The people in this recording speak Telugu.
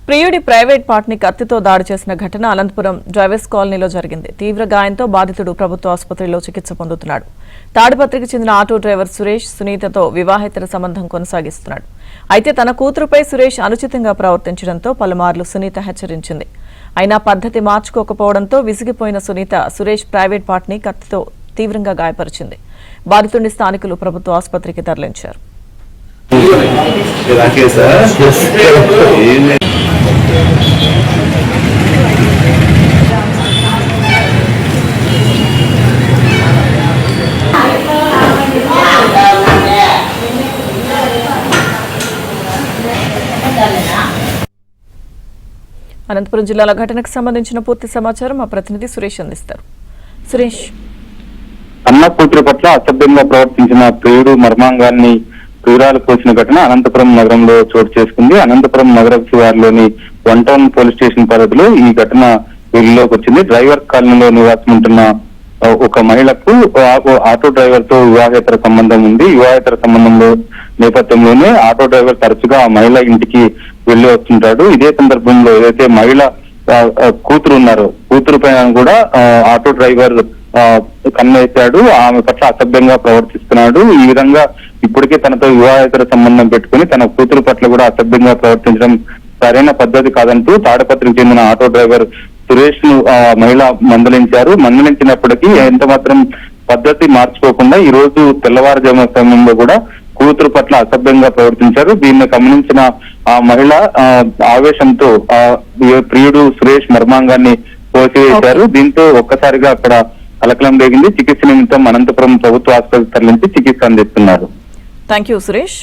ప్రియుడి ప్రైవేట్ పార్ట్ని కత్తితో దాడి చేసిన ఘటన అనంతపురం డ్రైవర్స్ కాలనీలో జరిగింది. తీవ్ర గాయంతో బాధితుడు ప్రభుత్వ ఆసుపత్రిలో చికిత్స పొందుతున్నాడు. తాడిపత్రికి చెందిన ఆటో డ్రైవర్ సురేష్ సునీతతో వివాహేతర సంబంధం కొనసాగిస్తున్నాడు. అయితే తన కూతురుపై సురేష్ అనుచితంగా ప్రవర్తించడంతో పలుమార్లు సునీత హెచ్చరించింది. అయినా పద్ధతి మార్చుకోకపోవడంతో విసిగిపోయిన సునీత సురేష్ ప్రైవేట్ పార్ట్ని కత్తితో తీవ్రంగా గాయపరిచింది. బాధితుడిని స్థానికులు ప్రభుత్వ ఆసుపత్రికి తరలించారు. అనంతపురం జిల్లాల ఘటనకు సంబంధించిన పూర్తి సమాచారం మా ప్రతినిధి సురేష్ అందిస్తారు. సురేష్, అన్న కూతురు పట్ల అసభ్యంగా ప్రవర్తించిన ప్రియుడు మర్మాంగాన్ని ప్రియురాలు కోసిన ఘటన అనంతపురం నగరంలో చోటు చేసుకుంది. అనంతపురం నగర శివారులోని 1 టౌన్ పోలీస్ స్టేషన్ పరిధిలో ఈ ఘటన వెలుగులోకి వచ్చింది. డ్రైవర్ కాలనీలో నివాసం ఉంటున్న ఒక మహిళకు ఆటో డ్రైవర్ తో వివాహేతర సంబంధం ఉంది. వివాహేతర సంబంధంలో నేపథ్యంలోనే ఆటో డ్రైవర్ తరచుగా ఆ మహిళ ఇంటికి వెళ్లి వస్తుంటాడు. ఇదే సందర్భంలో ఏదైతే మహిళ కూతురు ఉన్నారో కూతురు పైన కూడా ఆటో డ్రైవర్ కన్నేశాడు. ఆమె పట్ల అసభ్యంగా ప్రవర్తిస్తున్నాడు. ఈ విధంగా ఇప్పటికే తనతో వివాహేతర సంబంధం పెట్టుకుని తన కూతురు పట్ల కూడా అసభ్యంగా ప్రవర్తించడం సరైన పద్ధతి కాదంటూ తాడిపత్రికి చెందిన ఆటో డ్రైవర్ సురేష్ ను మహిళ మందలించినప్పటికీ ఎంత మాత్రం పద్ధతి మార్చుకోకుండా ఈ రోజు తెల్లవారుజామున సమయంలో కూడా కూతురు పట్ల అసభ్యంగా ప్రవర్తించారు. దీన్ని గమనించిన ఆ మహిళ ఆవేశంతో ప్రియుడు సురేష్ మర్మాంగాన్ని కోసివేశారు. దీంతో ఒక్కసారిగా అక్కడ కలకలం రేగింది. చికిత్స నిమిత్తం అనంతపురం ప్రభుత్వ ఆసుపత్రికి తరలించి చికిత్స అందిస్తున్నారు. థాంక్యూ సురేష్.